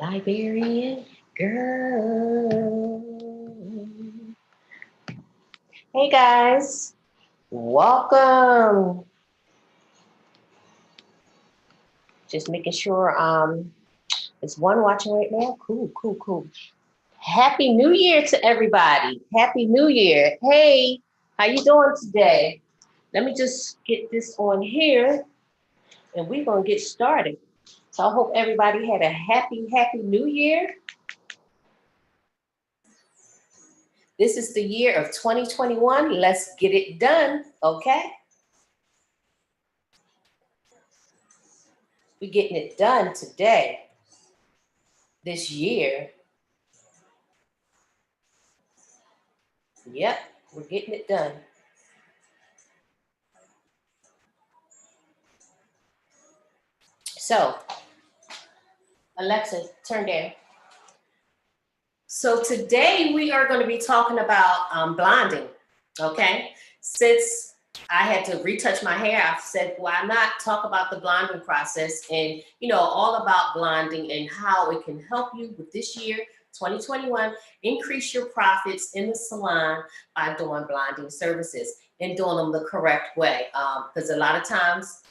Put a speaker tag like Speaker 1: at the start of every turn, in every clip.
Speaker 1: Liberian girl. Hey guys, welcome. Just making sure it's one watching right now. Cool, cool, cool. Happy New Year to everybody. Happy New Year. Hey, how you doing today? Let me just get this on here and we're gonna get started. So I hope everybody had a happy New Year. This is the year of 2021. Let's get it done, okay? We're getting it done today, this year. Yep, we're getting it done. So, Alexa, turn down. So today we are going to be talking about blonding, okay? Since I had to retouch my hair, I've said, why not talk about the blonding process and, all about blonding and how it can help you with this year, 2021, increase your profits in the salon by doing blonding services and doing them the correct way. Because a lot of times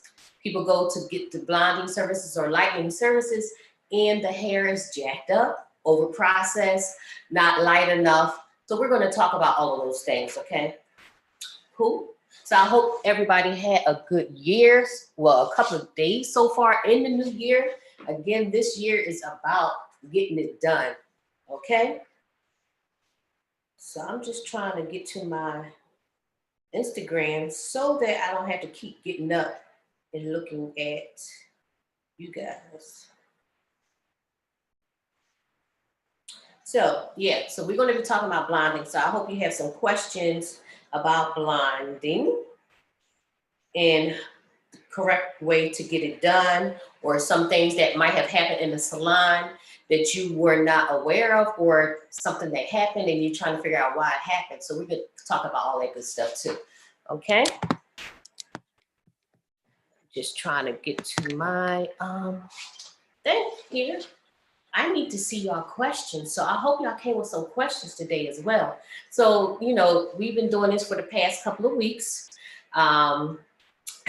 Speaker 1: people go to get the blonding services or lightening services and the hair is jacked up, over processed, not light enough. So we're going to talk about all of those things, okay? Cool. So I hope everybody had a good year. Well, a couple of days so far in the new year. Again, this year is about getting it done, okay? So I'm just trying to get to my Instagram so that I don't have to keep getting up and looking at you guys. So yeah, so we're going to be talking about blonding. So I hope you have some questions about blonding and the correct way to get it done, or some things that might have happened in the salon that you were not aware of, or something that happened and you're trying to figure out why it happened. So we're going to talk about all that good stuff too. Okay. Just trying to get to my thing here. I need to see y'all questions. So I hope y'all came with some questions today as well. So, we've been doing this for the past couple of weeks. I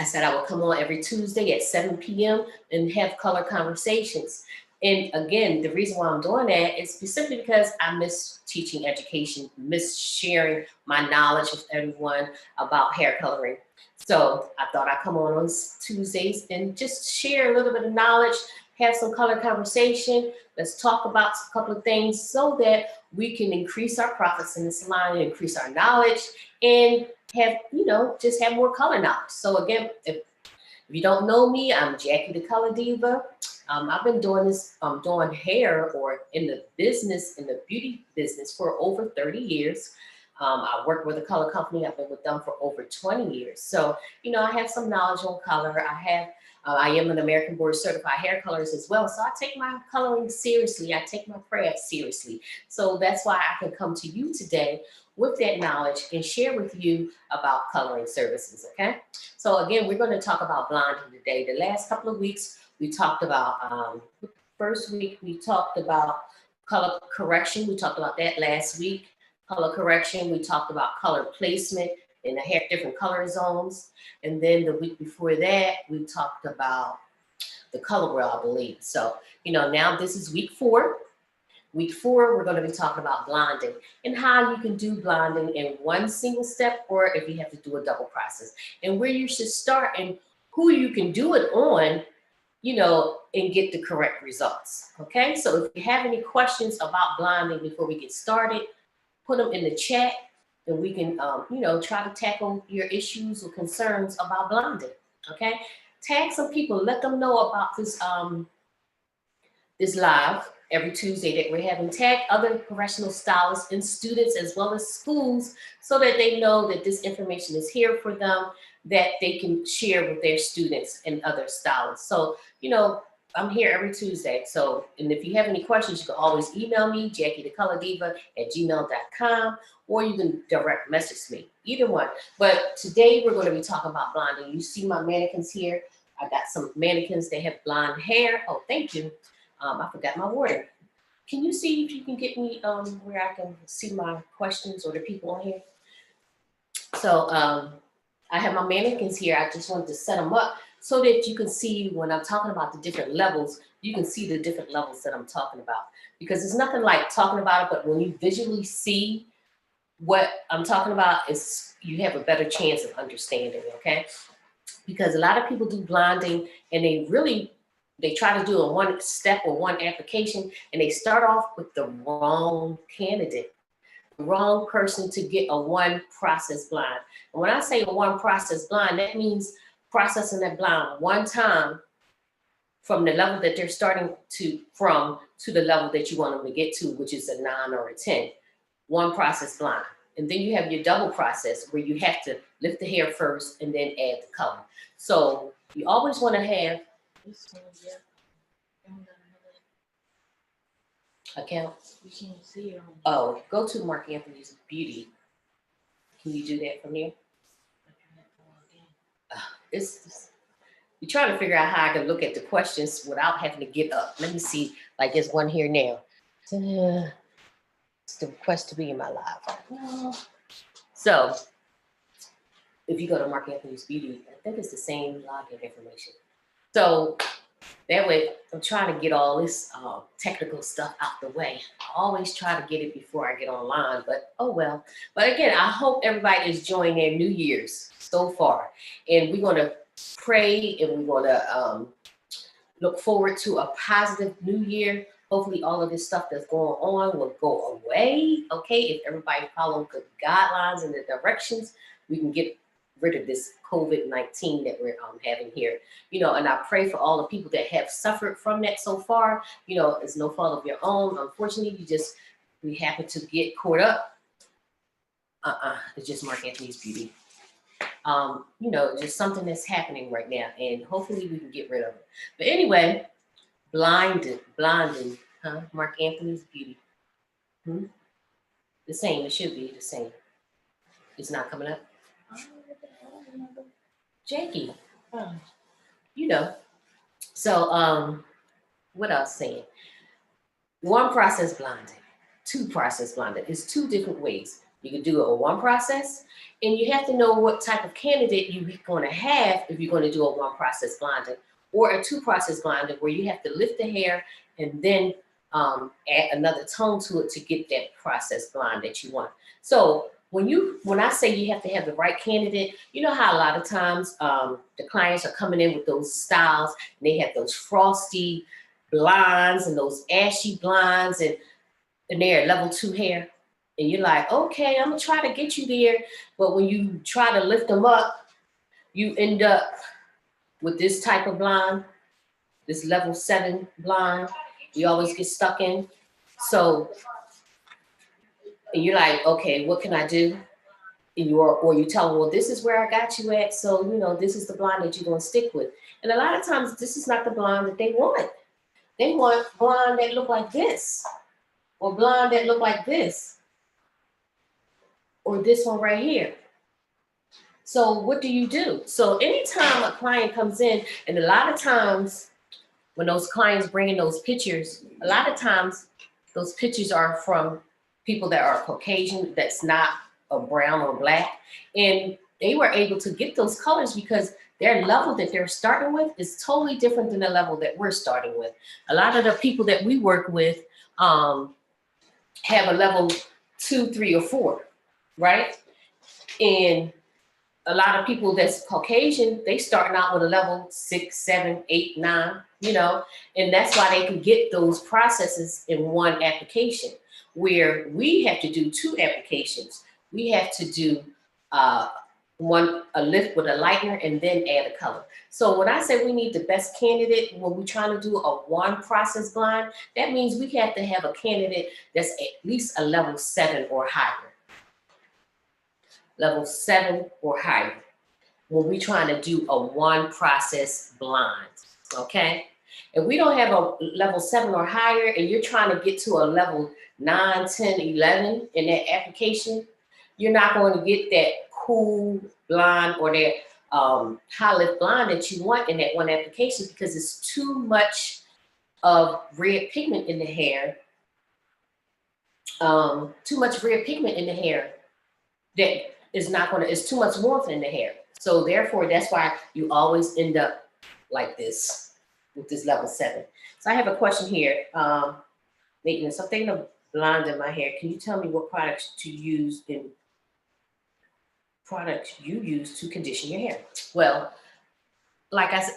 Speaker 1: said I would come on every Tuesday at 7 p.m. and have color conversations. And again, the reason why I'm doing that is specifically because I miss teaching education, miss sharing my knowledge with everyone about hair coloring. So I thought I'd come on Tuesdays and just share a little bit of knowledge, have some color conversation. Let's talk about a couple of things so that we can increase our profits in the salon and increase our knowledge and have, just have more color knowledge. So again, if you don't know me, I'm Jackie the Color Diva. I've been doing this, doing hair or in the beauty business for over 30 years. I work with a color company. I've been with them for over 20 years. So, I have some knowledge on color. I am an American Board Certified Hair Colorist as well. So I take my coloring seriously. I take my craft seriously. So that's why I can come to you today with that knowledge and share with you about coloring services, okay? So again, we're going to talk about blonding today. The last couple of weeks, we talked about, first week, we talked about color correction. We talked about that last week. Color correction, we talked about color placement in the hair, different color zones. And then the week before that, we talked about the color wheel, I believe. So, now this is week 4. Week 4, we're going to be talking about blonding and how you can do blonding in one single step, or if you have to do a double process, and where you should start and who you can do it on, and get the correct results. Okay, so if you have any questions about blonding before we get started, put them in the chat and we can, try to tackle your issues or concerns about blonding. Okay, tag some people, let them know about this live every Tuesday that we're having. Tag other professional stylists and students as well as schools so that they know that this information is here for them, that they can share with their students and other stylists. So, I'm here every Tuesday. So, and if you have any questions, you can always email me, JackieTheColorDiva@gmail.com, or you can direct message me, either one. But today we're going to be talking about blonding. You see my mannequins here. I got some mannequins that have blonde hair. Oh, thank you. I forgot my water. Can you see if you can get me where I can see my questions or the people on here? So I have my mannequins here. I just wanted to set them up so that you can see when I'm talking about the different levels, you can see the different levels that I'm talking about. Because it's nothing like talking about it, but when you visually see what I'm talking about, is you have a better chance of understanding, okay? Because a lot of people do blinding and they try to do a one step or one application and they start off with the wrong candidate, the wrong person to get a one process blind. And when I say a one process blind, that means processing that blind one time from the level that they're starting to the level that you want them to get to, which is a 9 or a 10. One process blind. And then you have your double process where you have to lift the hair first and then add the color. So you always want to have
Speaker 2: This one, yeah.
Speaker 1: account.
Speaker 2: You can't see it on.
Speaker 1: Oh, go to Mark Anthony's Beauty. Can you do that from there? It's you're trying to figure out how I can look at the questions without having to get up. Let me see. Like there's one here now. It's the request to be in my live. So if you go to Mark Anthony's Beauty, I think it's the same login information. So that way, I'm trying to get all this technical stuff out the way. I always try to get it before I get online, but oh well. But again, I hope everybody is enjoying their New Year's so far. And we're going to pray and we're going to look forward to a positive New Year. Hopefully all of this stuff that's going on will go away, okay? If everybody follows the guidelines and the directions, we can get rid of this COVID-19 that we're having here. You know, and I pray for all the people that have suffered from that so far. You know, it's no fault of your own. Unfortunately, we happen to get caught up. It's just Mark Anthony's Beauty. You know, just something that's happening right now, and hopefully we can get rid of it. But anyway, blinding, huh? Mark Anthony's Beauty. The same, it should be the same. It's not coming up. Jakey. You know. So what else saying? One process blinding, two process blinding. It's two different ways. You can do it a one process, and you have to know what type of candidate you're going to have if you're going to do a one process blinding, or a two process blinding where you have to lift the hair and then add another tone to it to get that process blind that you want. So when I say you have to have the right candidate, you know how a lot of times the clients are coming in with those styles and they have those frosty blinds and those ashy blinds and they're level 2 hair. And you're like, okay, I'm gonna try to get you there. But when you try to lift them up, you end up with this type of blonde, this level 7 blonde. You always get stuck in. So, and you're like, okay, what can I do? And or you tell them, well, this is where I got you at. So, you know, this is the blonde that you're gonna stick with. And a lot of times this is not the blonde that they want. They want blonde that look like this, or blonde that look like this, or this one right here. So what do you do? So anytime a client comes in, and a lot of times when those clients bring in those pictures, a lot of times those pictures are from people that are Caucasian, that's not a brown or black. And they were able to get those colors because their level that they're starting with is totally different than the level that we're starting with. A lot of the people that we work with have a level 2, 3, or 4. Right? And a lot of people that's Caucasian, they starting out with a level 6, 7, 8, 9, you know, and that's why they can get those processes in one application, where we have to do 2 applications. We have to do a lift with a lightener and then add a color. So when I say we need the best candidate when we're trying to do a one process blind, that means we have to have a candidate that's at least a level 7 or higher. Level 7 or higher when we're trying to do a one process blind, okay? If we don't have a level 7 or higher and you're trying to get to a level 9, 10, 11 in that application, you're not going to get that cool blonde or that high lift blonde that you want in that one application because it's too much of red pigment in the hair, too much red pigment in the hair that is not gonna, it's too much warmth in the hair. So therefore, that's why you always end up like this with this level 7. So I have a question here. Maintenance, I'm thinking of blonde in my hair. Can you tell me what products to use in products you use to condition your hair? Well, like I said,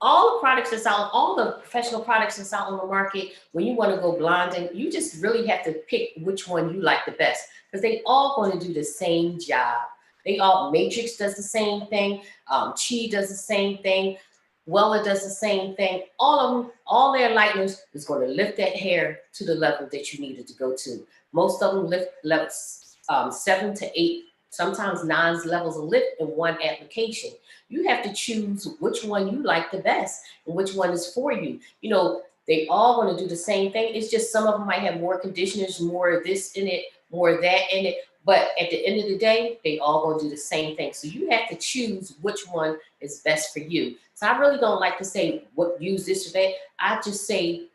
Speaker 1: all the products that's out, all the professional products that's out on the market, when you want to go blonding, you just really have to pick which one you like the best because they all going to do the same job. They all, Matrix does the same thing, Chi does the same thing, Wella does the same thing. All of them, all their lighteners is going to lift that hair to the level that you needed to go to. Most of them lift levels 7 to 8, sometimes 9 levels of lift in one application. You have to choose which one you like the best and which one is for you. You know, they all want to do the same thing. It's just some of them might have more conditioners, more of this in it, more of that in it. But at the end of the day, they all going to do the same thing. So you have to choose which one is best for you. So I really don't like to say what use this or that. I just say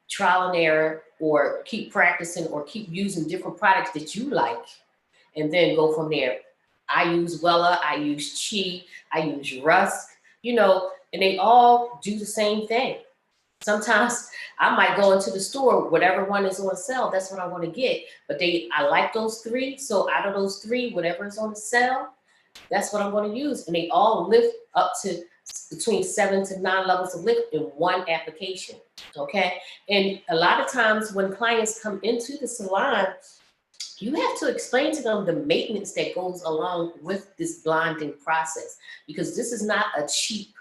Speaker 1: trial and error, or keep practicing, or keep using different products that you like, and then go from there. I use Wella, I use Chi, I use Rusk, you know, and they all do the same thing. Sometimes I might go into the store, whatever one is on sale, that's what I want to get. But I like those 3, so out of those 3, whatever is on the sale, that's what I'm going to use. And they all lift up to between 7 to 9 levels of lift in one application, okay? And a lot of times when clients come into the salon, you have to explain to them the maintenance that goes along with this blonding process, because this is not a cheap,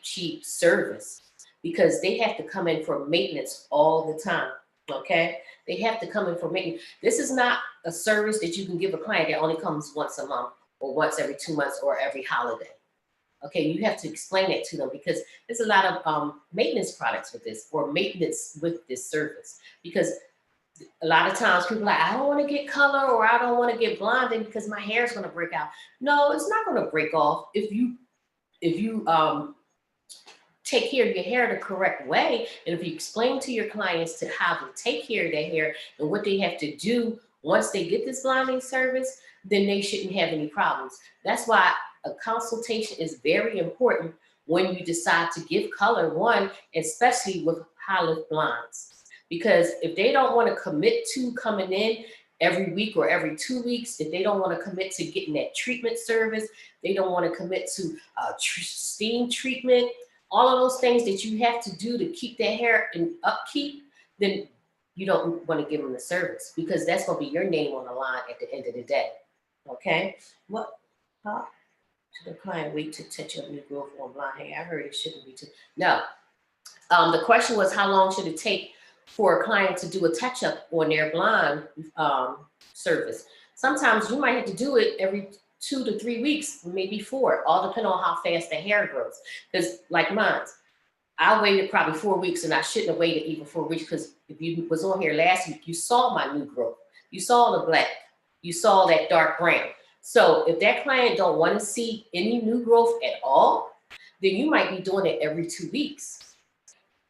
Speaker 1: cheap service, because they have to come in for maintenance all the time, okay? They have to come in for maintenance. This is not a service that you can give a client that only comes once a month or once every 2 months or every holiday. Okay, you have to explain that to them, because there's a lot of maintenance products with this, or maintenance with this service, because a lot of times people are like, I don't want to get color, or I don't want to get blonding because my hair is going to break out. No, it's not going to break off if you take care of your hair the correct way, and if you explain to your clients to how to take care of their hair and what they have to do once they get this blonding service, then they shouldn't have any problems. That's why a consultation is very important when you decide to give color, one, especially with high lift blondes. Because if they don't want to commit to coming in every week or every 2 weeks, if they don't want to commit to getting that treatment service, they don't want to commit to steam treatment, all of those things that you have to do to keep their hair in upkeep, then you don't want to give them the service, because that's going to be your name on the line at the end of the day. Okay? What? Should the client wait to touch up new growth on blonde hair? I heard it shouldn't be too. No. The question was, how long should it take for a client to do a touch-up on their blonde service? Sometimes you might have to do it every 2 to 3 weeks, maybe 4, all depending on how fast the hair grows. Because like mine, I waited probably 4 weeks, and I shouldn't have waited even 4 weeks, because if you was on here last week, you saw my new growth. You saw the black. You saw that dark brown. So if that client don't want to see any new growth at all, then you might be doing it every 2 weeks.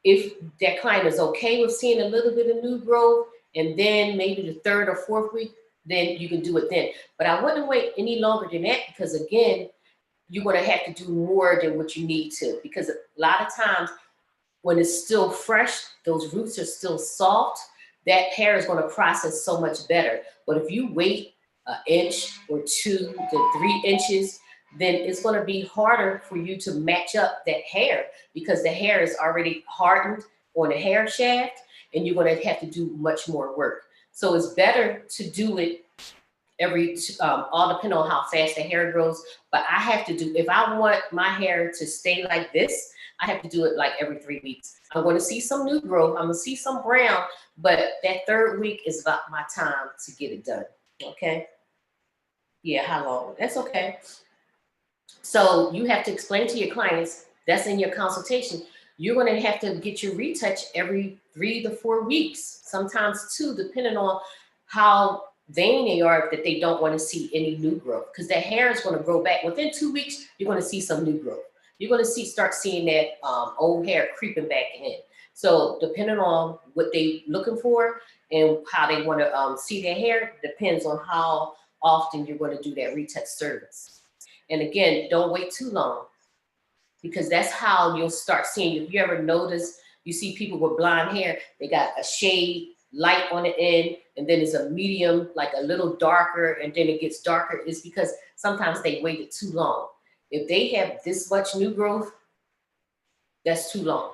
Speaker 1: If that client is okay with seeing a little bit of new growth, and then maybe the 3rd or 4th week, then you can do it then. But I wouldn't wait any longer than that, because again, you're going to have to do more than what you need to, because a lot of times when it's still fresh, those roots are still soft, that hair is going to process so much better. But if you wait an inch or 2 to 3 inches, then it's going to be harder for you to match up that hair, because the hair is already hardened on the hair shaft, and you're going to have to do much more work. So it's better to do it every, all depending on how fast the hair grows. But I have to do, if I want my hair to stay like this, I have to do it like every 3 weeks. I'm going to see some new growth. I'm going to see some brown, but that 3rd week is about my time to get it done. Okay. Yeah, how long? That's okay. So you have to explain to your clients, that's in your consultation, you're going to have to get your retouch every 3 to 4 weeks, sometimes 2, depending on how vain they are, that they don't want to see any new growth, because their hair is going to grow back. Within 2 weeks, you're going to see some new growth. you're going to start seeing that old hair creeping back in. So depending on what they looking for and how they want to see their hair, depends on how often you're going to do that retouch service. And again, don't wait too long, because that's how you'll start seeing. If you ever notice, you see people with blonde hair, they got a shade light on the end, and then it's a medium, like a little darker, and then it gets darker. It's because sometimes they waited too long. If they have this much new growth, that's too long.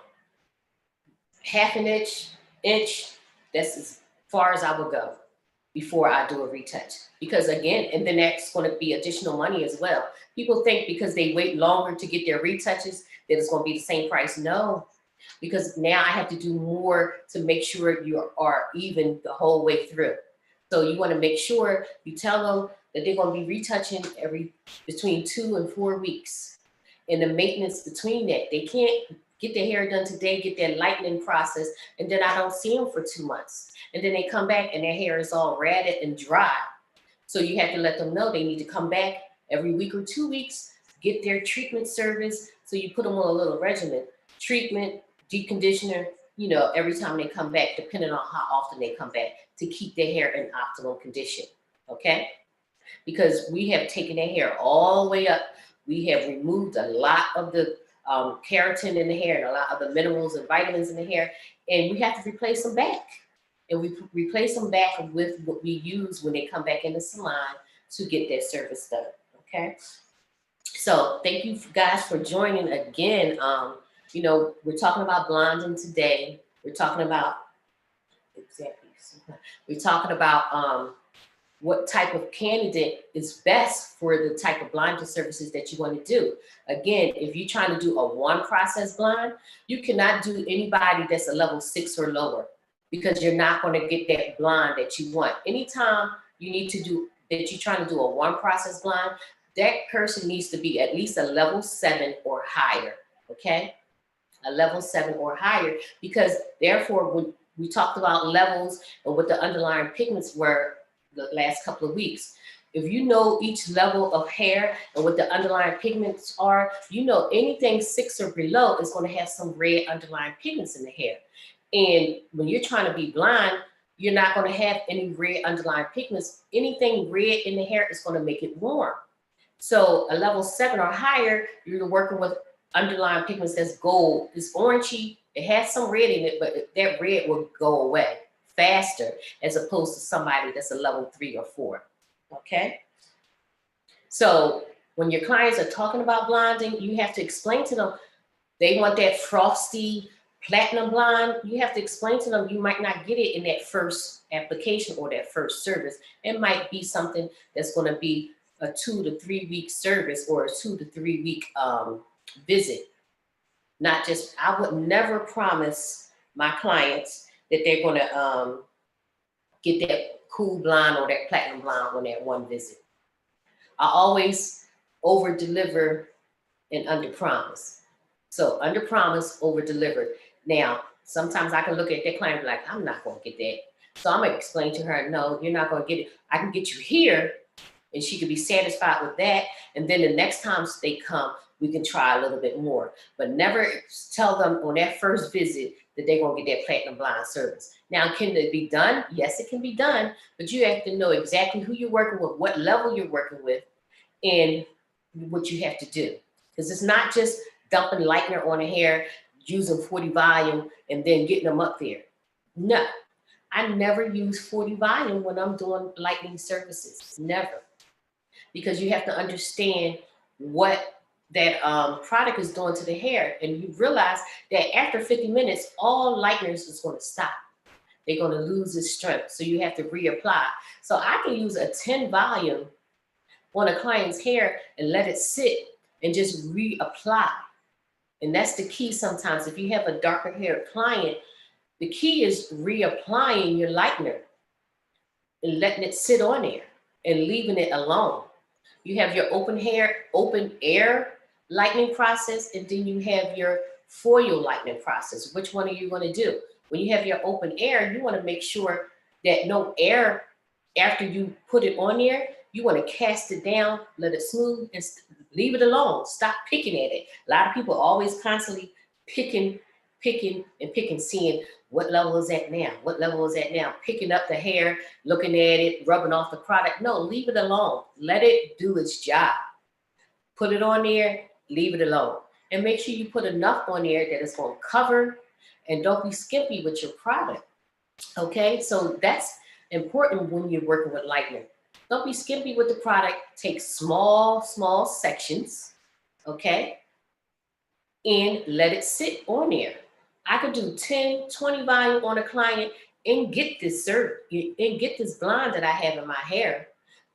Speaker 1: Half an inch, that's as far as I would go before I do a retouch. Because again, and then that's going to be additional money as well. People think because they wait longer to get their retouches that it's going to be the same price. No, because now I have to do more to make sure you are even the whole way through. So you want to make sure you tell them that they're going to be retouching between 2 and 4 weeks. And the maintenance between that, they can't get their hair done today, get their lightening process, and then I don't see them for 2 months. And then they come back and their hair is all ratted and dry. So you have to let them know they need to come back every week or 2 weeks, get their treatment service. So you put them on a little regimen, treatment, deep conditioner, every time they come back, depending on how often they come back, to keep their hair in optimal condition, okay? Because we have taken their hair all the way up. We have removed a lot of the keratin in the hair and a lot of the minerals and vitamins in the hair, and we have to replace them back. And we replace them back with what we use when they come back in the salon to get their service done, okay? So thank you guys for joining again. We're talking about blonding today. We're talking about, what type of candidate is best for the type of blonding services that you want to do. Again, if you're trying to do a one process blonde, you cannot do anybody that's a level 6 or lower, because you're not going to get that blonde that you want. Anytime you need to do that, you're trying to do a one process blonde, that person needs to be at least a level 7 or higher, okay? A level 7 or higher, because therefore when we talked about levels and what the underlying pigments were the last couple of weeks, if you know each level of hair and what the underlying pigments are, anything 6 or below is going to have some red underlying pigments in the hair. And when you're trying to be blonde, you're not going to have any red underlying pigments. Anything red in the hair is going to make it warm. So a level 7 or higher, you're working with underlying pigments that's gold. It's orangey. It has some red in it, but that red will go away faster as opposed to somebody that's a level 3 or 4. Okay? So when your clients are talking about blonding, you have to explain to them they want that frosty platinum blonde. You have to explain to them you might not get it in that first application or that first service. It might be something that's going to be a 2 to 3 week service or a 2 to 3 week visit. Not just, I would never promise my clients that they're going to get that cool blonde or that platinum blonde on that one visit. I always over deliver and under promise. So under promise, over deliver. Now, sometimes I can look at that client and be like, I'm not going to get that. So I'm going to explain to her, no, you're not going to get it. I can get you here, and she could be satisfied with that. And then the next time they come, we can try a little bit more. But never tell them on that first visit that they're going to get that platinum blonde service. Now, can it be done? Yes, it can be done. But you have to know exactly who you're working with, what level you're working with, and what you have to do. Because it's not just dumping lightener on the hair, using 40 volume, and then getting them up there. No, I never use 40 volume when I'm doing lightening services. Never. Because you have to understand what that product is doing to the hair. And you realize that after 50 minutes, all lighteners is going to stop. They're going to lose its strength. So you have to reapply. So I can use a 10 volume on a client's hair and let it sit and just reapply. And that's the key sometimes. If you have a darker haired client, the key is reapplying your lightener and letting it sit on there and leaving it alone. You have your open air lightening process, and then you have your foil lightening process. Which one are you going to do? When you have your open air, you want to make sure that no air, after you put it on there, you want to cast it down, let it smooth, and leave it alone. Stop picking at it. A lot of people always constantly picking, seeing what level is that now? What level is that now? Picking up the hair, looking at it, rubbing off the product. No, leave it alone. Let it do its job. Put it on there, leave it alone. And make sure you put enough on there that it's going to cover, and don't be skimpy with your product. Okay, so that's important when you're working with lightening. Don't be skimpy with the product. Take small sections, okay, and let it sit on there. I could do 10, 20 volume on a client and get this blonde that I have in my hair,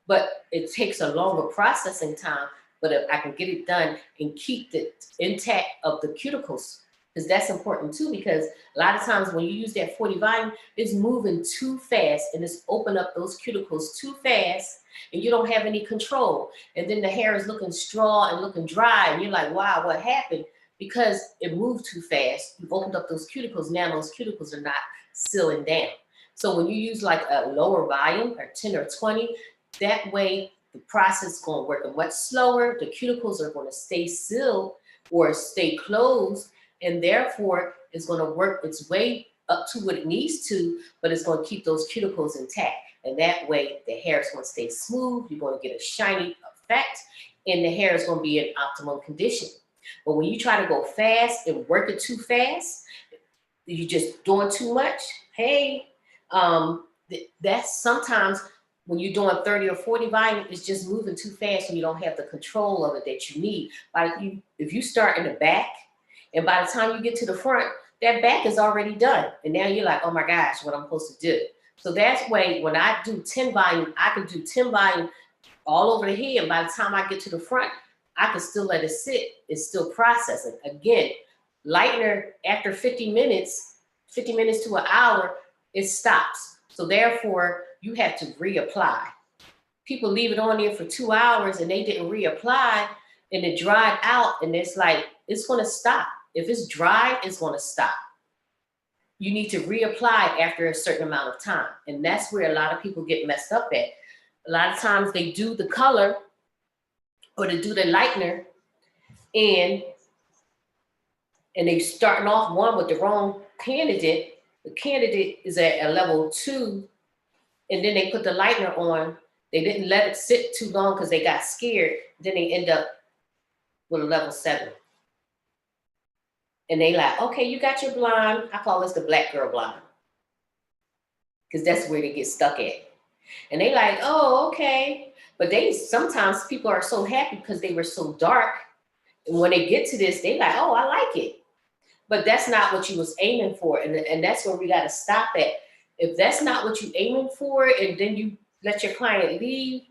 Speaker 1: but it takes a longer processing time. But if I can get it done and keep the intact of the cuticles, because that's important too, because a lot of times when you use that 40 volume, it's moving too fast and it's open up those cuticles too fast and you don't have any control. And then the hair is looking straw and looking dry and you're like, wow, what happened? Because it moved too fast. You've opened up those cuticles. Now those cuticles are not sealing down. So when you use like a lower volume or 10 or 20, that way the process is going to work much slower. The cuticles are going to stay sealed or stay closed, and therefore it's going to work its way up to what it needs to, but it's going to keep those cuticles intact. And that way the hair is going to stay smooth. You're going to get a shiny effect, and the hair is going to be in optimum condition. But when you try to go fast and work it too fast, you're just doing too much. Hey, that's sometimes when you're doing 30 or 40 volume, it's just moving too fast and you don't have the control of it that you need. If you start in the back, and by the time you get to the front, that back is already done. And now you're like, oh my gosh, what I'm supposed to do. So that's why when I do 10 volume, I can do 10 volume all over the head. And by the time I get to the front, I can still let it sit. It's still processing. Again, lightener after 50 minutes to an hour, it stops. So therefore, you have to reapply. People leave it on there for 2 hours and they didn't reapply and it dried out, and it's like, it's going to stop. If it's dry, it's going to stop. You need to reapply after a certain amount of time. And that's where a lot of people get messed up at. A lot of times they do the color or they do the lightener and they starting off one with the wrong candidate. The candidate is at a level 2, and then they put the lightener on. They didn't let it sit too long because they got scared. Then they end up with a level 7. And they like, okay, you got your blonde. I call this the black girl blonde, because that's where they get stuck at. And they like, oh, okay. But sometimes people are so happy because they were so dark. And when they get to this, they like, oh, I like it. But that's not what you was aiming for. And that's where we got to stop at. If that's not what you aiming for, and then you let your client leave,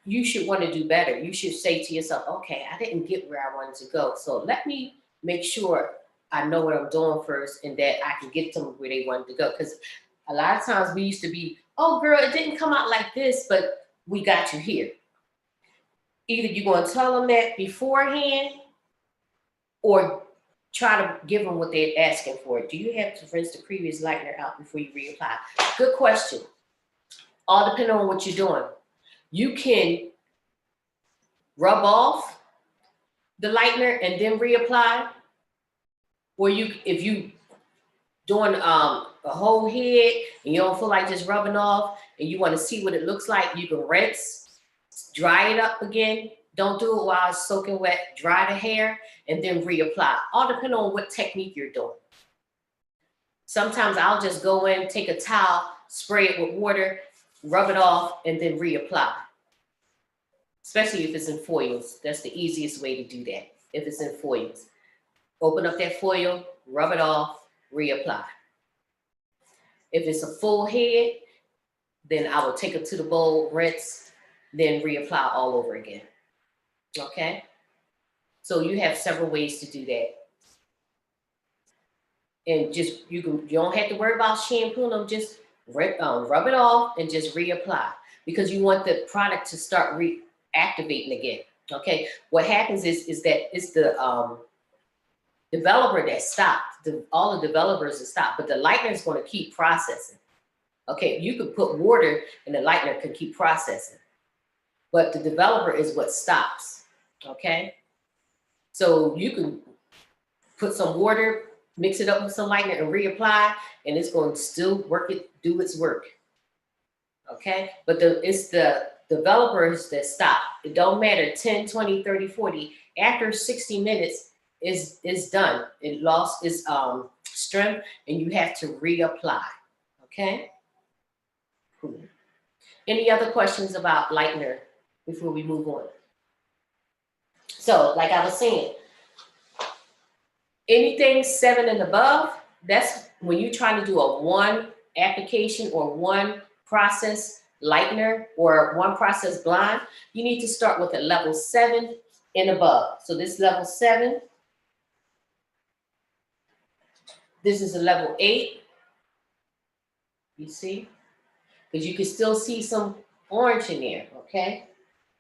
Speaker 1: you should want to do better. You should say to yourself, okay, I didn't get where I wanted to go. So let me make sure I know what I'm doing first and that I can get them where they wanted to go. Because a lot of times we used to be, oh, girl, it didn't come out like this, but we got you here. Either you're going to tell them that beforehand or try to give them what they're asking for. Do you have to rinse the previous lightener out before you reapply? Good question. All depending on what you're doing. You can rub off the lightener and then reapply. Or if you doing a whole head and you don't feel like just rubbing off and you want to see what it looks like, you can rinse, dry it up again. Don't do it while it's soaking wet. Dry the hair and then reapply. All depending on what technique you're doing. Sometimes I'll just go in, take a towel, spray it with water, rub it off, and then reapply. Especially if it's in foils. That's the easiest way to do that, if it's in foils. Open up that foil, rub it off, reapply. If it's a full head, then I will take it to the bowl, rinse, then reapply all over again. Okay? So you have several ways to do that. And just, you don't have to worry about shampooing them, just rub it off and just reapply, because you want the product to start reactivating again. Okay? What happens is that it's the developer that stopped. All the developers that stopped, but the lightener is going to keep processing. Okay, you could put water and the lightener can keep processing. but the developer is what stops, okay? So you can put some water, mix it up with some lightener and reapply, and it's going to still do its work, okay? But it's the developers that stop. It don't matter, 10, 20, 30, 40. After 60 minutes is done. It lost its strength, and you have to reapply, okay? Cool. Any other questions about lightener before we move on? So, like I was saying, anything 7 and above, that's when you're trying to do a one application or one process lightener or one process blonde, you need to start with a level 7 and above. So this level 7, this is a level 8, you see? Because you can still see some orange in there, okay?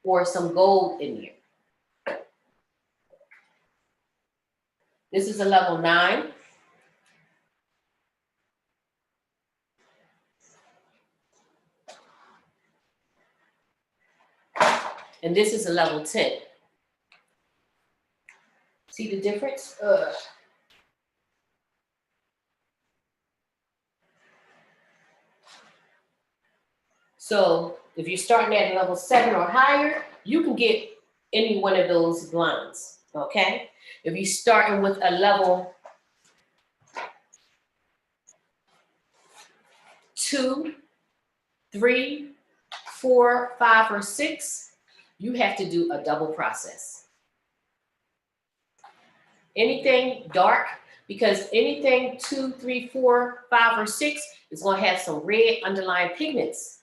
Speaker 1: Or some gold in there. This is a level 9. And this is a level 10. See the difference? So if you're starting at level 7 or higher, you can get any one of those blondes, okay? If you're starting with a level 2, 3, 4, 5, or 6, you have to do a double process. Anything dark, because anything 2, 3, 4, 5, or 6 is going to have some red underlying pigments.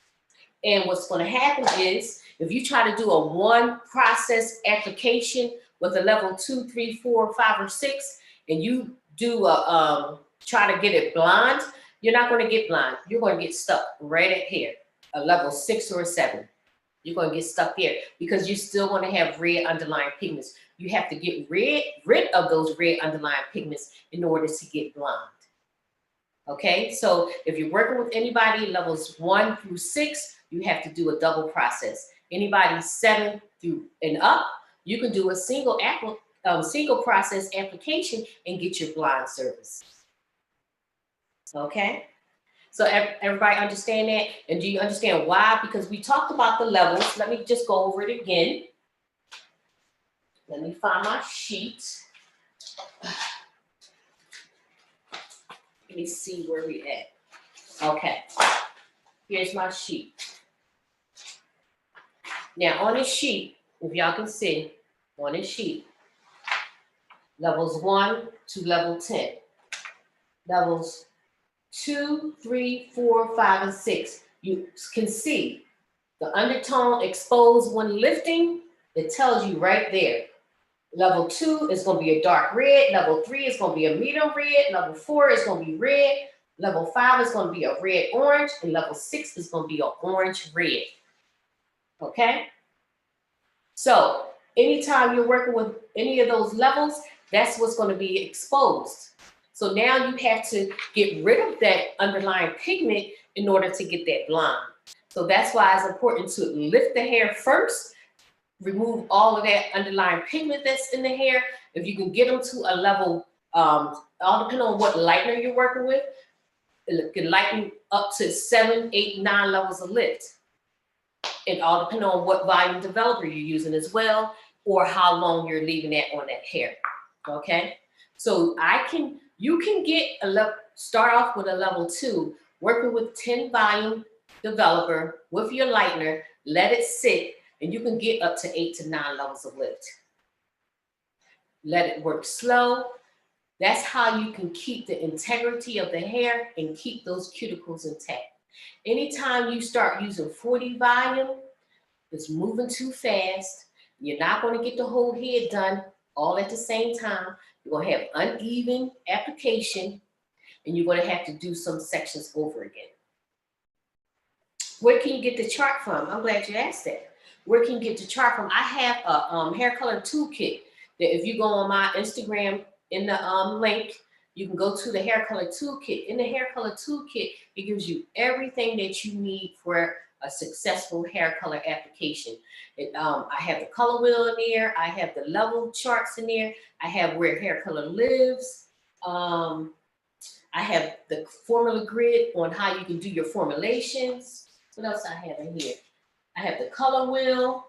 Speaker 1: And what's going to happen is, if you try to do a one process application with a level 2, 3, 4, 5, or 6, and you do a try to get it blonde, you're not going to get blonde. You're going to get stuck right at here, a level 6 or a 7. You're going to get stuck there because you're still going to have red underlying pigments. You have to get rid of those red underlying pigments in order to get blonde. Okay, so if you're working with anybody levels 1 through 6, you have to do a double process. Anybody 7 through and up, you can do a single process application and get your blonde service. Okay, so everybody understand that? And do you understand why? Because we talked about the levels. Let me just go over it again. Let me find my sheet. Let me see where we at. Okay, here's my sheet. Now on this sheet, if y'all can see, on this sheet, levels 1 to level 10. Levels 2, 3, 4, 5, and 6. You can see the undertone exposed when lifting. It tells you right there. Level 2 is going to be a dark red. Level 3 is going to be a medium red. Level 4 is going to be red. Level 5 is going to be a red orange. And level 6 is going to be an orange red. Okay? So anytime you're working with any of those levels, that's what's going to be exposed. So now you have to get rid of that underlying pigment in order to get that blonde. So that's why it's important to lift the hair first, remove all of that underlying pigment that's in the hair. If you can get them to a level, all depending on what lightener you're working with, it can lighten up to 7, 8, 9 levels of lift. It all depends on what volume developer you're using as well, or how long you're leaving that on that hair. Okay, so you can get start off with a level 2, working with 10 volume developer with your lightener, let it sit, and you can get up to 8 to 9 levels of lift. Let it work slow. That's how you can keep the integrity of the hair and keep those cuticles intact. Anytime you start using 40 volume, it's moving too fast. You're not going to get the whole head done all at the same time. You're going to have uneven application, and you're going to have to do some sections over again. Where can you get the chart from? I'm glad you asked that. Where can you get the chart from? I have a hair color toolkit that if you go on my Instagram in the link, you can go to the hair color toolkit. In the hair color toolkit, it gives you everything that you need for a successful hair color application. I have the color wheel in there. I have the level charts in there. I have where hair color lives. I have the formula grid on how you can do your formulations. What else I have in here? I have the color wheel.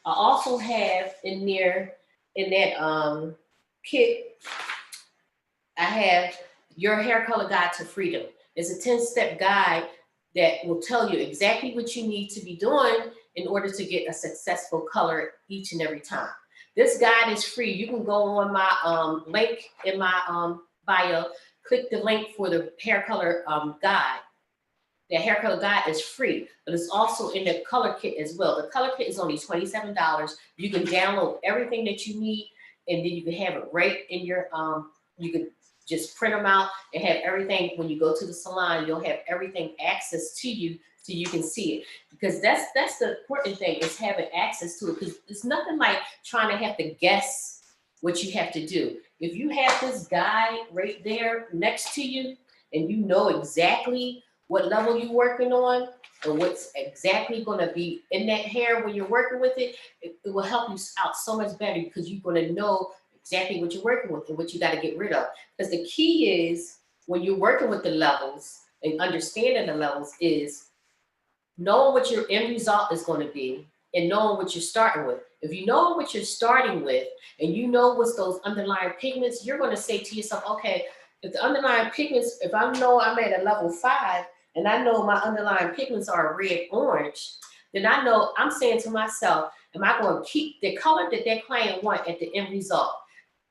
Speaker 1: I also have in there, in that kit, I have your hair color guide to freedom. It's a 10-step guide that will tell you exactly what you need to be doing in order to get a successful color each and every time. This guide is free. You can go on my link in my bio, click the link for the hair color guide. The hair color guide is free, but it's also in the color kit as well. The color kit is only $27. You can download everything that you need, and then you can have it right in your, you can just print them out and have everything. When you go to the salon, you'll have everything access to you so you can see it. Because that's the important thing, is having access to it. Because it's nothing like trying to have to guess what you have to do. If you have this guide right there next to you, and you know exactly what level you're working on and what's exactly going to be in that hair when you're working with it, it will help you out so much better, because you're going to know exactly what you're working with and what you got to get rid of. Because the key is, when you're working with the levels and understanding the levels, is knowing what your end result is going to be and knowing what you're starting with. If you know what you're starting with and you know what's those underlying pigments, you're going to say to yourself, okay, if the underlying pigments, if I know I'm at a level 5 and I know my underlying pigments are red, orange, then I know I'm saying to myself, am I going to keep the color that that client want at the end result?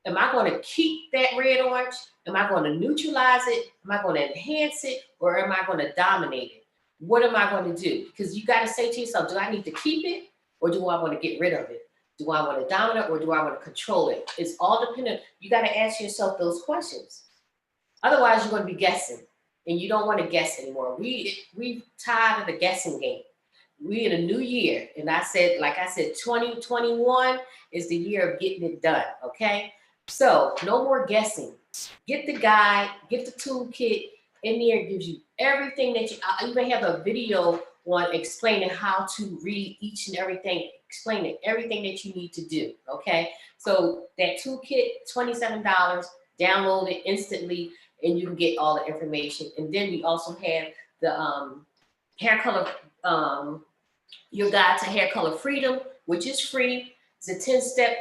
Speaker 1: Am I going to keep that red, orange? Am I going to neutralize it? Am I going to enhance it? Or am I going to dominate it? What am I going to do? Because you got to say to yourself, do I need to keep it, or do I want to get rid of it? Do I want to dominate, or do I want to control it? It's all dependent. You got to ask yourself those questions. Otherwise, you're going to be guessing, and you don't want to guess anymore. We tired of the guessing game. We in a new year, and I said, like I said, 2021 is the year of getting it done. Okay, so no more guessing. Get the guide, get the toolkit. In there, it gives you everything that you. I even have a video on explaining how to read each and everything, explaining everything that you need to do. Okay, so that toolkit, $27. Download it instantly, and you can get all the information. And then we also have the hair color, your guide to hair color freedom, which is free. It's a 10-step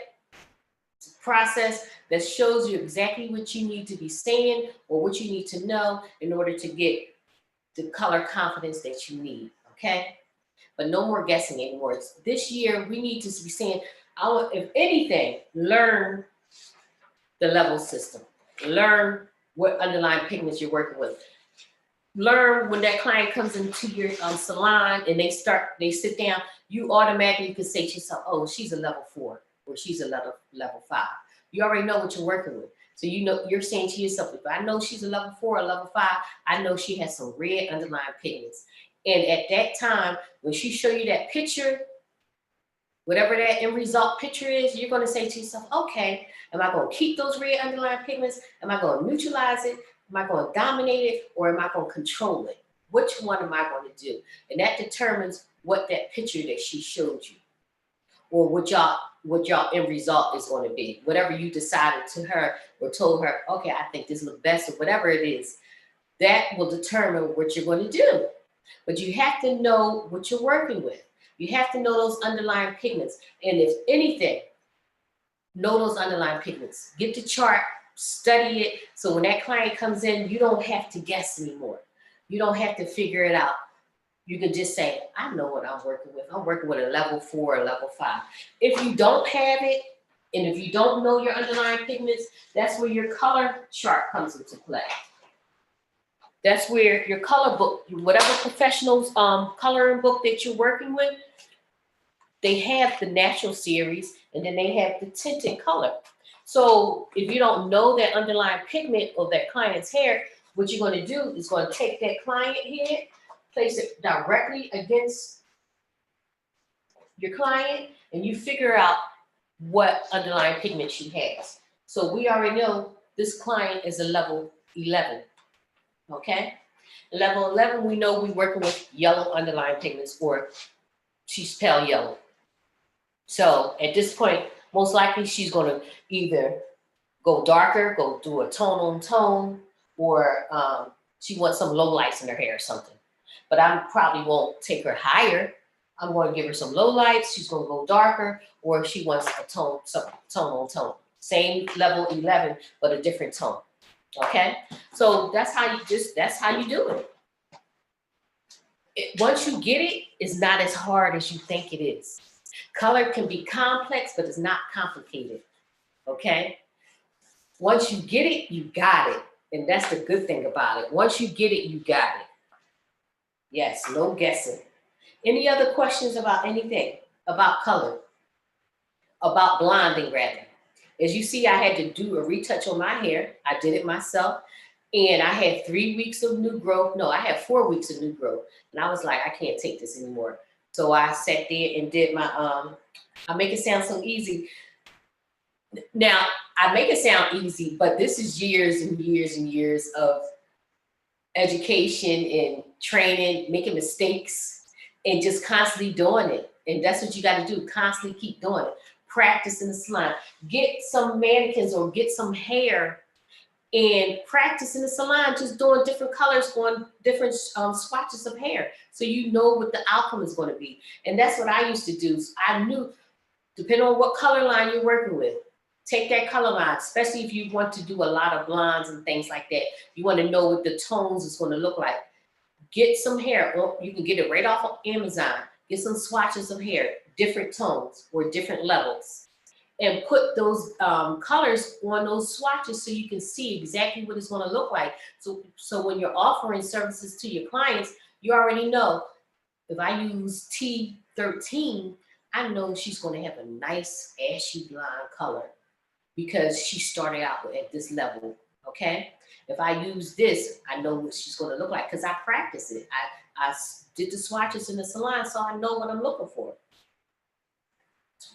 Speaker 1: process that shows you exactly what you need to be saying or what you need to know in order to get the color confidence that you need. Okay, but no more guessing anymore. This year we need to be saying, I want, if anything, learn the level system. Learn what underlying pigments you're working with. Learn when that client comes into your salon and they sit down, you automatically can say to yourself, oh, she's a level 4 or she's a level 5. You already know what you're working with. So you know, you're saying to yourself, if I know she's a level 4 or level 5, I know she has some red underlying pigments. And at that time, when she show you that picture, whatever that end result picture is, you're going to say to yourself, okay, am I going to keep those red underlying pigments? Am I going to neutralize it? Am I going to dominate it, or am I going to control it? Which one am I going to do? And that determines what that picture that she showed you, or what y'all end result is going to be. Whatever you decided to her or told her, okay, I think this looks best, or whatever it is, that will determine what you're going to do. But you have to know what you're working with. You have to know those underlying pigments. And if anything, know those underlying pigments. Get the chart, study it. So when that client comes in, you don't have to guess anymore. You don't have to figure it out. You can just say, I know what I'm working with. I'm working with a level 4 or level 5. If you don't have it, and if you don't know your underlying pigments, that's where your color chart comes into play. That's where your color book, whatever professionals coloring book that you're working with, they have the natural series, and then they have the tinted color. So if you don't know that underlying pigment of that client's hair, what you're going to do is going to take that client hair, place it directly against your client, and you figure out what underlying pigment she has. So we already know this client is a level 11, okay? Level 11, we know we're working with yellow underlying pigments, or she's pale yellow. So at this point, most likely she's gonna either go darker, go do a tone on tone, or she wants some low lights in her hair or something. But I probably won't take her higher. I'm going to give her some low lights. She's going to go darker, or she wants a tone, some tone on tone. Same level 11, but a different tone. Okay, so that's how you do it. Once you get it, it's not as hard as you think it is. Color can be complex, but it's not complicated. Okay. Once you get it, you got it. And that's the good thing about it. Once you get it, you got it. Yes, no guessing. Any other questions about anything? About color? About blonding, rather. As you see, I had to do a retouch on my hair. I did it myself. And I had 3 weeks of new growth. No, I had 4 weeks of new growth. And I was like, I can't take this anymore. So I sat there and did my, I make it sound so easy. Now, I make it sound easy, but this is years and years and years of education and training, making mistakes, and just constantly doing it. And that's what you got to do, constantly keep doing it. Practice in the salon. Get some mannequins or get some hair and practice in the salon, just doing different colors on different swatches of hair. So you know what the outcome is going to be. And that's what I used to do. So I knew, depending on what color line you're working with, take that color line, especially if you want to do a lot of blondes and things like that. You want to know what the tones is going to look like. Get some hair. Well, you can get it right off of Amazon. Get some swatches of hair, different tones or different levels. And put those colors on those swatches so you can see exactly what it's going to look like. So when you're offering services to your clients, you already know, if I use T13, I know she's going to have a nice ashy blonde color because she started out at this level, okay? If I use this, I know what she's going to look like because I practice it. I did the swatches in the salon, so I know what I'm looking for.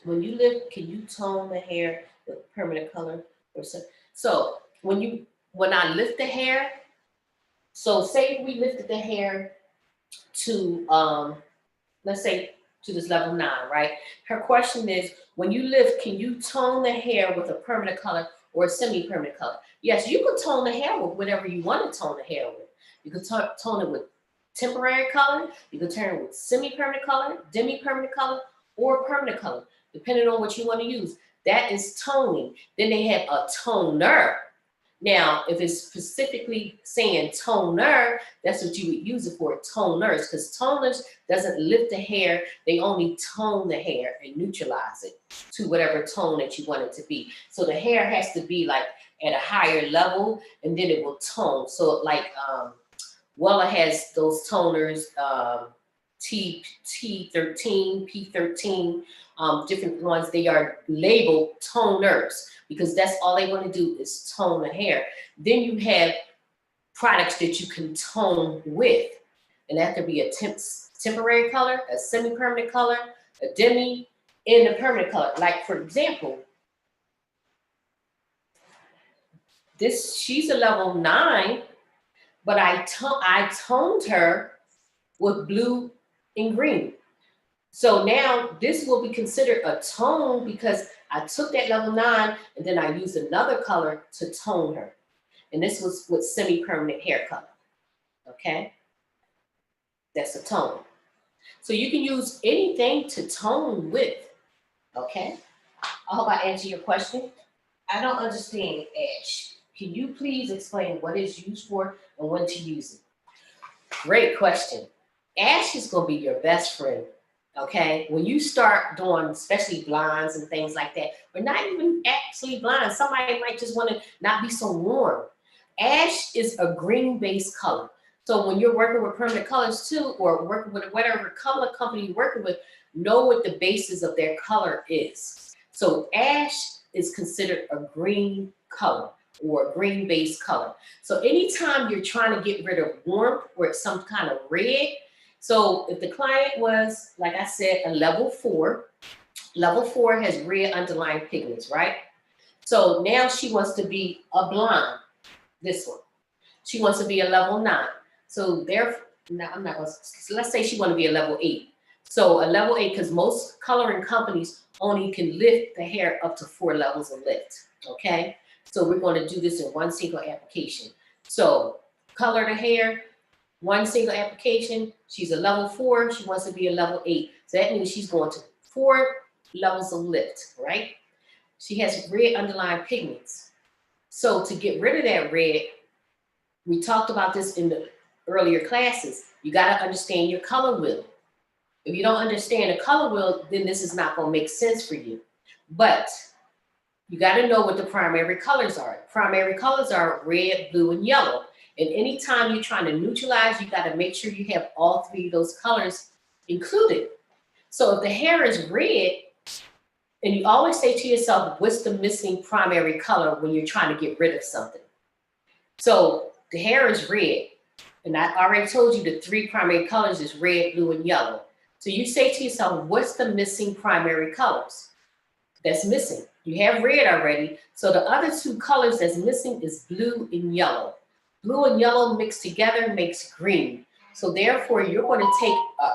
Speaker 1: When you lift, can you tone the hair with permanent color or so? So when I lift the hair, so say we lifted the hair to let's say to this level 9, right? Her question is, when you lift, can you tone the hair with a permanent color or a semi-permanent color? Yes, you can tone the hair with whatever you want to tone the hair with. You can tone it with temporary color, you can turn it with semi-permanent color, demi-permanent color, or permanent color, depending on what you want to use. That is toning. Then they have a toner. Now, if it's specifically saying toner, that's what you would use it for, toners, because toners doesn't lift the hair, they only tone the hair and neutralize it to whatever tone that you want it to be. So the hair has to be like at a higher level, and then it will tone. So like Wella has those toners, T13, P13, different ones. They are labeled toners because that's all they want to do is tone the hair. Then you have products that you can tone with, and that could be a temporary color, a semi-permanent color, a demi, and a permanent color. Like for example, she's a level 9, but I toned her with blue and green. So now this will be considered a tone because I took that level 9 and then I used another color to tone her. And this was with semi-permanent hair color, okay? That's a tone. So you can use anything to tone with, okay? I hope I answered your question. I don't understand, Ash. Can you please explain what it's used for and when to use it? Great question. Ash is gonna be your best friend, okay? When you start doing, especially blondes and things like that, or not even actually blondes, somebody might just wanna not be so warm. Ash is a green-based color. So when you're working with permanent colors too, or working with whatever color company you're working with, know what the basis of their color is. So ash is considered a green color or a green-based color. So anytime you're trying to get rid of warmth or it's some kind of red, so if the client was, like I said, a level 4 has red underlying pigments, right? So now she wants to be a blonde, this one. She wants to be a level 9. So now I'm not gonna, so let's say she wanna be a level 8. So a level 8, because most coloring companies only can lift the hair up to 4 levels of lift, okay? So we're gonna do this in one single application. So color the hair, one single application. She's a level 4, she wants to be a level 8. So that means she's going to 4 levels of lift, right? She has red underlying pigments. So to get rid of that red, we talked about this in the earlier classes, you gotta understand your color wheel. If you don't understand the color wheel, then this is not gonna make sense for you. But you gotta know what the primary colors are. Primary colors are red, blue, and yellow. And anytime you're trying to neutralize, you gotta make sure you have all 3 of those colors included. So if the hair is red, and you always say to yourself, what's the missing primary color when you're trying to get rid of something? So the hair is red, and I already told you the 3 primary colors is red, blue, and yellow. So you say to yourself, what's the missing primary colors that's missing? You have red already, so the other 2 colors that's missing is blue and yellow. Blue and yellow mixed together makes green. So therefore, you're going to take a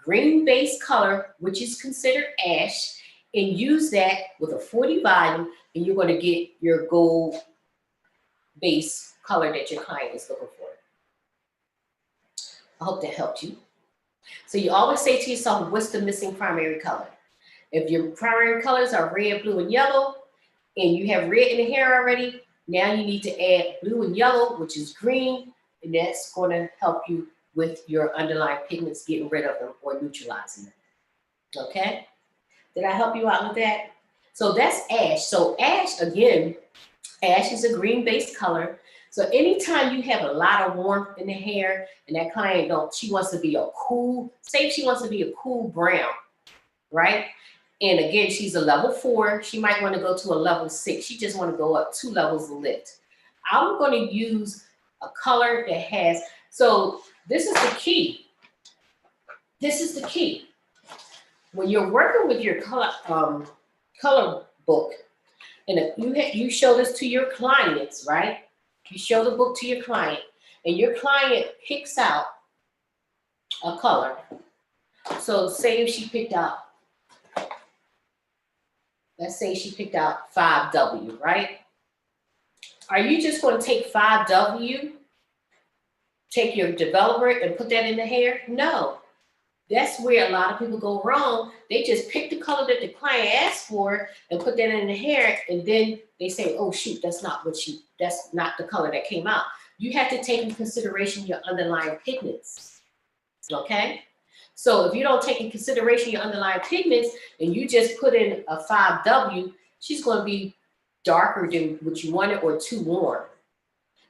Speaker 1: green-based color, which is considered ash, and use that with a 40 volume, and you're going to get your gold base color that your client is looking for. I hope that helped you. So you always say to yourself, what's the missing primary color? If your primary colors are red, blue, and yellow, and you have red in the hair already, now you need to add blue and yellow, which is green, and that's going to help you with your underlying pigments, getting rid of them or neutralizing them. Okay? Did I help you out with that? So that's ash. So ash, again, ash is a green-based color. So anytime you have a lot of warmth in the hair and that client she wants to be a cool, say she wants to be a cool brown, right? And again, she's a level 4. She might want to go to a level 6. She just want to go up 2 levels of lift. I'm going to use a color that has, so this is the key. This is the key. When you're working with your color book, and if you show this to your clients, right? You show the book to your client, and your client picks out a color. So say if she picked out, let's say she picked out 5W, right? Are you just going to take 5W, take your developer and put that in the hair? No. That's where a lot of people go wrong. They just pick the color that the client asked for and put that in the hair, and then they say, oh shoot, that's not the color that came out. You have to take in consideration your underlying pigments, okay? So if you don't take in consideration your underlying pigments and you just put in a 5W, she's gonna be darker than what you wanted or too warm.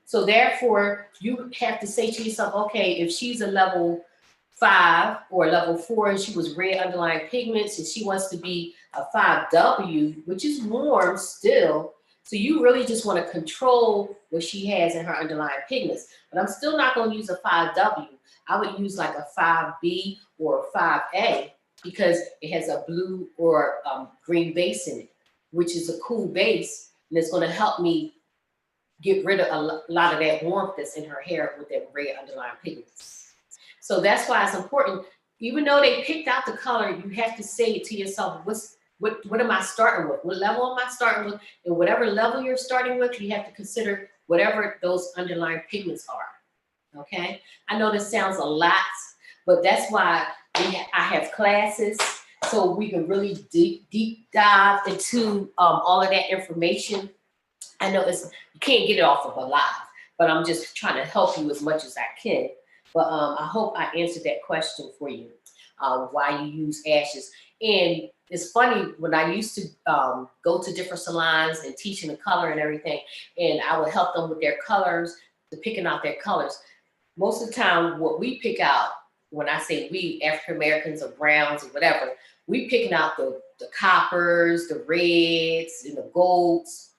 Speaker 1: So therefore, you have to say to yourself, okay, if she's a level 5 or level 4 and she was red underlying pigments and she wants to be a 5W, which is warm still. So you really just want to control what she has in her underlying pigments. But I'm still not going to use a 5W. I would use like a 5B or a 5A because it has a blue or green base in it, which is a cool base. And it's going to help me get rid of a lot of that warmth that's in her hair with that red underlying pigments. So that's why it's important. Even though they picked out the color, you have to say it to yourself, what am I starting with? What level am I starting with? And whatever level you're starting with, you have to consider whatever those underlying pigments are, okay? I know this sounds a lot, but that's why I have classes so we can really deep dive into all of that information. I know you can't get it off of a live, but I'm just trying to help you as much as I can. But I hope I answered that question for you, why you use ashes. And it's funny, when I used to go to different salons and teaching the color and everything, and I would help them with their colors, picking out their colors. Most of the time, what we pick out, when I say we, African Americans or browns or whatever, we picking out the coppers, the reds, and the golds.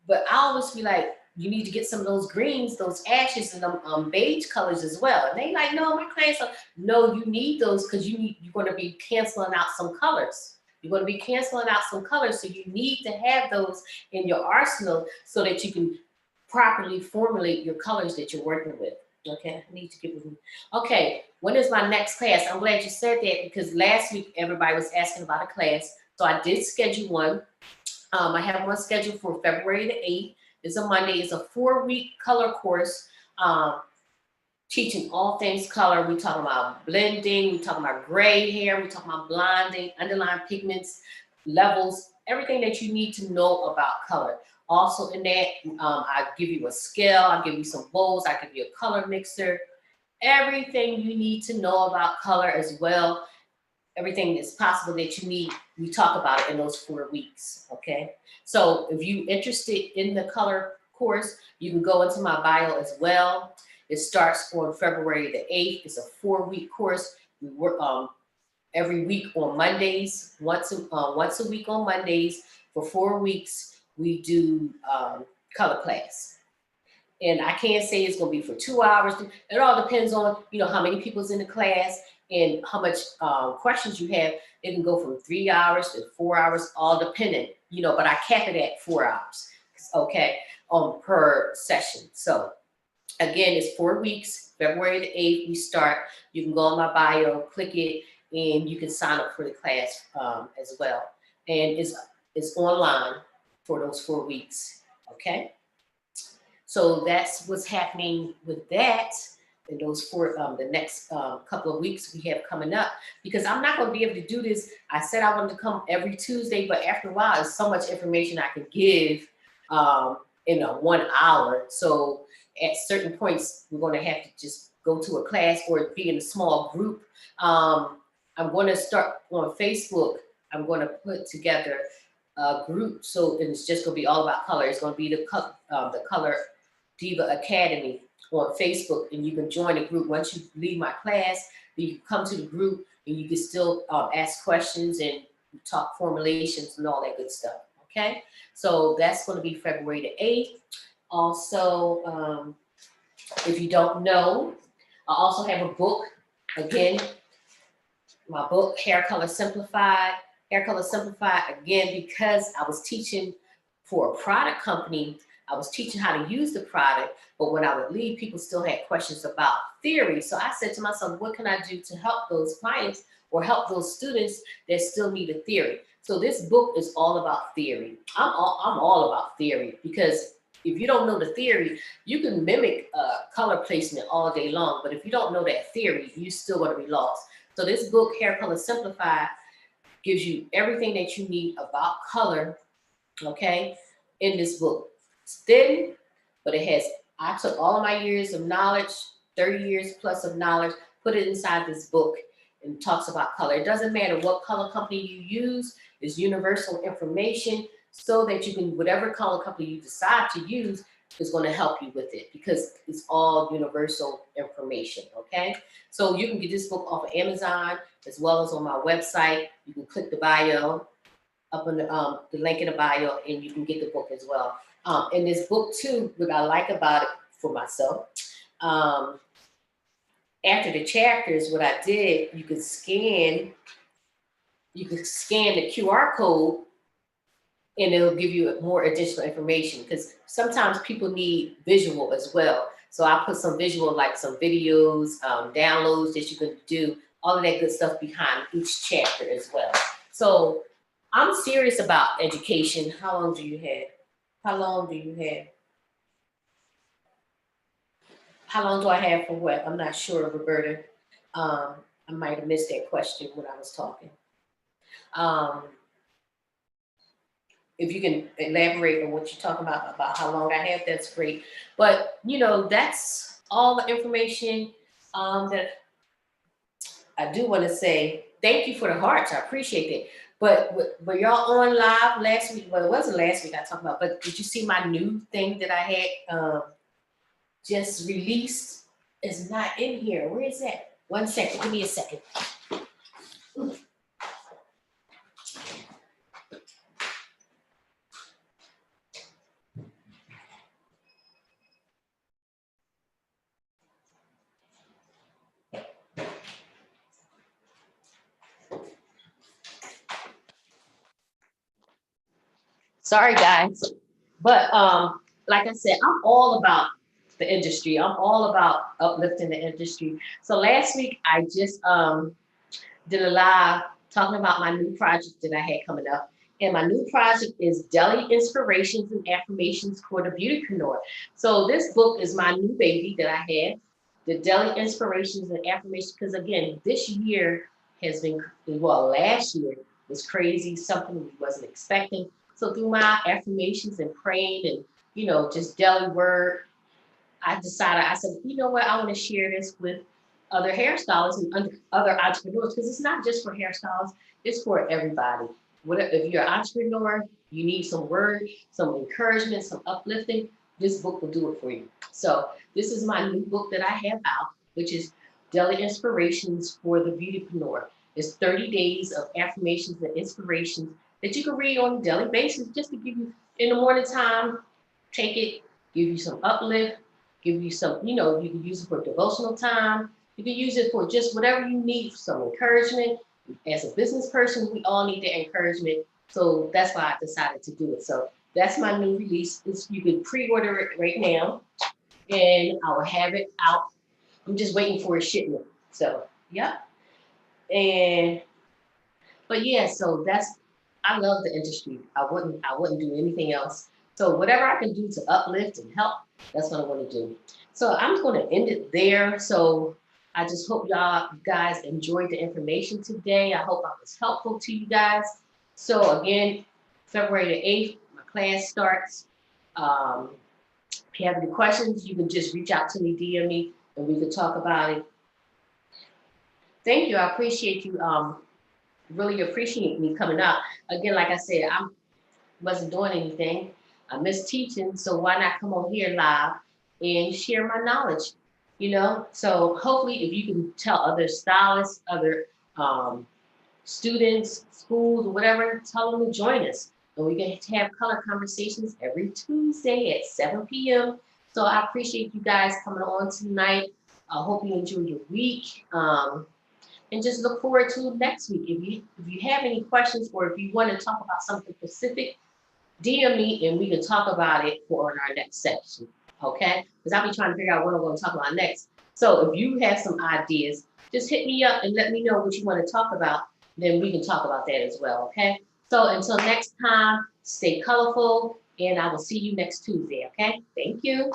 Speaker 1: But I always be like, you need to get some of those greens, those ashes, and them beige colors as well. And they like, no, my clients are, no, you need those because you're going to be canceling out some colors. You're going to be canceling out some colors, so you need to have those in your arsenal so that you can properly formulate your colors that you're working with. Okay, I need to get with you. Okay, when is my next class? I'm glad you said that because last week everybody was asking about a class. So I did schedule one. I have one scheduled for February the 8th. It's a Monday. It's a 4-week color course. Teaching all things color. We talking about blending, we talking about gray hair, we talking about blonding, underlying pigments, levels, everything that you need to know about color. Also in that, I give you a scale, I give you some bowls, I give you a color mixer, everything you need to know about color as well. Everything that's possible that you need, we talk about it in those 4 weeks, okay? So if you're interested in the color course, you can go into my bio as well. It starts on February the 8th. It's a 4-week course. We work every week on Mondays, once a week on Mondays. For 4 weeks, we do color class. And I can't say it's going to be for 2 hours. It all depends on, how many people's in the class and how much questions you have. It can go from 3 hours to 4 hours, all dependent, but I cap it at 4 hours, okay, per session. So again, it's 4 weeks, February the 8th, we start. You can go on my bio, click it, and you can sign up for the class as well. And it's online for those 4 weeks, okay? So that's what's happening with that in those the next couple of weeks we have coming up, because I'm not going to be able to do this. I said I wanted to come every Tuesday, but after a while, there's so much information I can give in a 1 hour. So at certain points, we're going to have to just go to a class or be in a small group. I'm going to start on Facebook. I'm going to put together a group. So and it's just going to be all about color. It's going to be the Color Diva Academy on Facebook, and you can join the group. Once you leave my class, you can come to the group and you can still ask questions and talk formulations and all that good stuff. Okay, so that's going to be February the 8th. Also, if you don't know, I also have a book. Again, my book, Hair Color Simplified. Hair Color Simplified, again, because I was teaching for a product company, I was teaching how to use the product, but when I would leave, people still had questions about theory. So I said to myself, what can I do to help those clients or help those students that still need a theory? So this book is all about theory. I'm all about theory, because if you don't know the theory, you can mimic color placement all day long, but if you don't know that theory, you're still going to be lost. So this book, Hair Color Simplified, gives you everything that you need about color, okay, in this book. It's thin, but I took all of my years of knowledge, 30 years plus of knowledge, put it inside this book, and talks about color. It doesn't matter what color company you use, it's universal information, so that you can, whatever color company you decide to use is going to help you with it, because it's all universal information, okay? So you can get this book off of Amazon as well as on my website. You can click the bio up on the link in the bio, and you can get the book as well. In this book too, what I like about it for myself, after the chapters, what I did, you can scan the QR code, and it'll give you more additional information, because sometimes people need visual as well. So I put some visual, like some videos, downloads that you can do, all of that good stuff behind each chapter as well. So I'm serious about education. How long do you have? How long do you have? How long do I have for what? I'm not sure, Roberta. I might have missed that question when I was talking. Um, if you can elaborate on what you're talking about how long I have, that's great. But that's all the information that I do want to say. Thank you for the hearts. I appreciate it. But were y'all on live last week? Well, it wasn't last week I talked about, but did you see my new thing that I had just released? It's not in here. Where is that? 1 second. Give me a second. Sorry, guys. But like I said, I'm all about the industry. I'm all about uplifting the industry. So last week I just did a live talking about my new project that I had coming up. And my new project is Deli Inspirations and Affirmations for the Beautypreneur. So this book is my new baby that I had, the Deli Inspirations and Affirmations, because again, this year has been, well, last year was crazy, something we wasn't expecting. So through my affirmations and praying and, just daily word, I decided, I said, you know what, I want to share this with other hairstylists and other entrepreneurs, because it's not just for hairstylists, it's for everybody. If you're an entrepreneur, you need some word, some encouragement, some uplifting, this book will do it for you. So this is my new book that I have out, which is Daily Inspirations for the Beautypreneur. It's 30 days of affirmations and inspirations that you can read on a daily basis, just to give you in the morning time, take it, give you some uplift, give you some, you can use it for devotional time. You can use it for just whatever you need, some encouragement. As a business person, we all need the encouragement. So that's why I decided to do it. So that's my new release. You can pre-order it right now, and I will have it out. I'm just waiting for a shipment. So, yeah. But yeah, so I love the industry. I wouldn't do anything else. So whatever I can do to uplift and help, that's what I want to do. So I'm just going to end it there. So I just hope you guys enjoyed the information today. I hope I was helpful to you guys. So again, February the 8th, my class starts. If you have any questions, you can just reach out to me, DM me, and we can talk about it. Thank you. I appreciate you. Really appreciate me coming up. Again, like I said, I wasn't doing anything. I miss teaching, so why not come on here live and share my knowledge, So hopefully if you can tell other stylists, other students, schools, or whatever, tell them to join us. And we can have color conversations every Tuesday at 7 p.m. So I appreciate you guys coming on tonight. I hope you enjoy your week. And just look forward to next week. If you have any questions, or if you want to talk about something specific, DM me and we can talk about it for our next session. Okay? Because I'll be trying to figure out what I'm going to talk about next. So if you have some ideas, just hit me up and let me know what you want to talk about. Then we can talk about that as well. Okay? So until next time, stay colorful, and I will see you next Tuesday. Okay? Thank you.